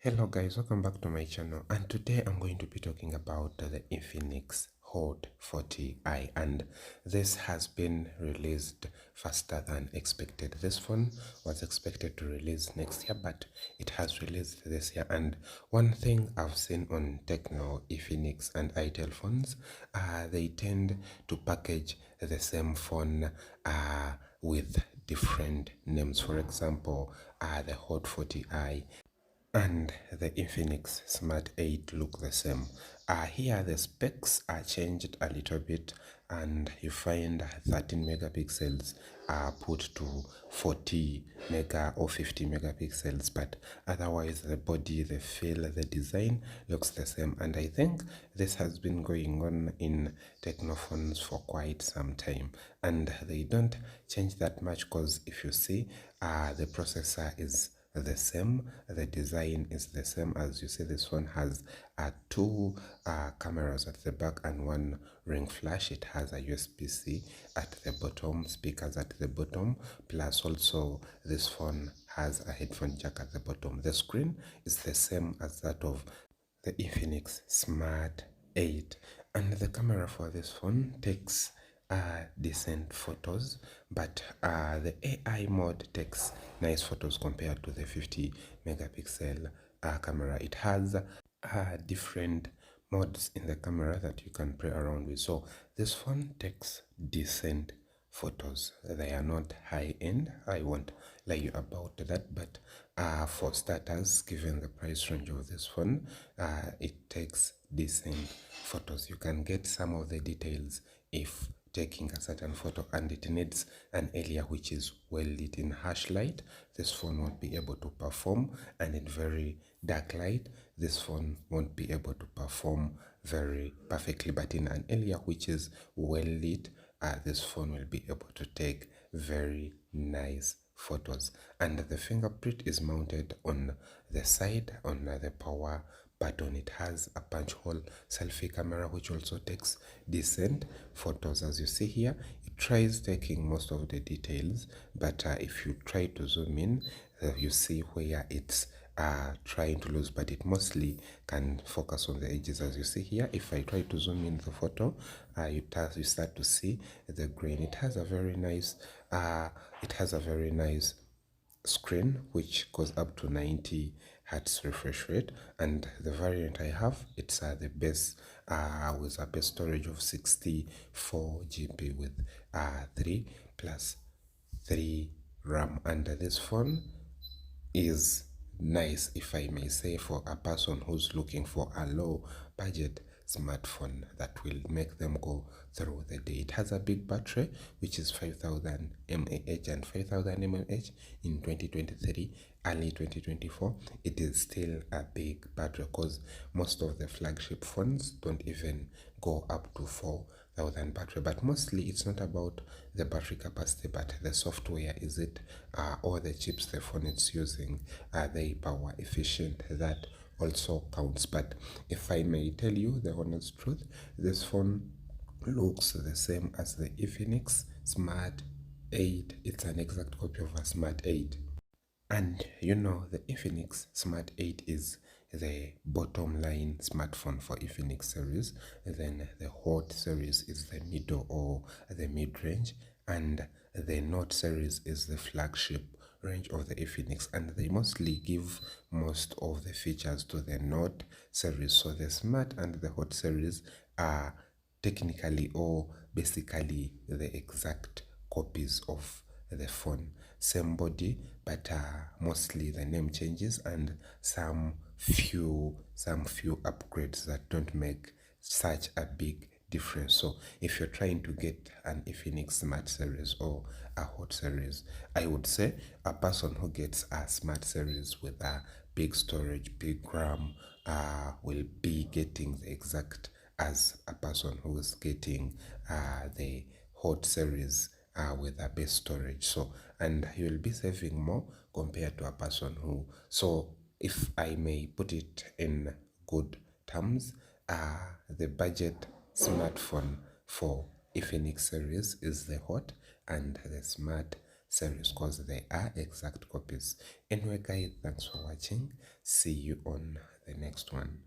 Hello guys, welcome back to my channel, and today I'm going to be talking about the Infinix Hot 40i, and this has been released faster than expected. This phone was expected to release next year, but it has released this year. And one thing I've seen on Techno, Infinix and itel phones, they tend to package the same phone with different names. For example, the Hot 40i and the Infinix Smart 8 look the same. Here the specs are changed a little bit, and you find 13 megapixels are put to 40 mega or 50 megapixels, but otherwise the body, the feel, the design looks the same. And I think this has been going on in technophones for quite some time, and they don't change that much, because if you see, the processor is the same, the design is the same. As you see, this one has two cameras at the back and one ring flash. It has a USB-C at the bottom, speakers at the bottom, plus also this phone has a headphone jack at the bottom. The screen is the same as that of the Infinix Smart 8, and the camera for this phone takes decent photos, but the AI mode takes nice photos compared to the 50 megapixel camera. It has different modes in the camera that you can play around with. So this phone takes decent photos. They are not high end, I won't lie you about that, but for starters, given the price range of this phone, it takes decent photos. You can get some of the details if taking a certain photo and it needs an area which is well lit in harsh light. This phone won't be able to perform, and in very dark light this phone won't be able to perform very perfectly, but in an area which is well lit, this phone will be able to take very nice photos. And the fingerprint is mounted on the side on the power button. It has a punch hole selfie camera which also takes decent photos. As you see here, it tries taking most of the details, but if you try to zoom in, you see where it's trying to lose, but it mostly can focus on the edges. As you see here, if I try to zoom in the photo, you start to see the grain. It has a very nice screen which goes up to 90 hertz refresh rate, and the variant I have, it's the base with a base storage of 64 GB with 3 plus 3 RAM, and this phone is nice, if I may say, for a person who's looking for a low budget smartphone that will make them go through the day. It has a big battery which is 5000 mAh, and 5000 mAh in 2023, early 2024, it is still a big battery, because most of the flagship phones don't even go up to 4000 battery. But mostly it's not about the battery capacity, but the software. Is it or the chips the phone is using, are they power efficient? That also counts. But if I may tell you the honest truth, this phone looks the same as the Infinix Smart 8. It's an exact copy of a Smart 8. And you know, the Infinix Smart 8 is the bottom line smartphone for Infinix series. Then the Hot series is the middle or the mid range, and the Note series is the flagship range of the Infinix, and they mostly give most of the features to the Note series. So the Smart and the Hot series are technically or basically the exact copies of the phone. Same body, but mostly the name changes and some few upgrades that don't make such a big difference. So if you're trying to get an Infinix Smart series or a Hot series, I would say a person who gets a Smart series with a big storage, big RAM, will be getting the exact as a person who is getting the Hot series with a base storage. So, and you will be saving more compared to a person who, so if I may put it in good terms, the budget smartphone for Infinix series is the Hot, and the Smart series because they are exact copies. Anyway guys, thanks for watching. See you on the next one.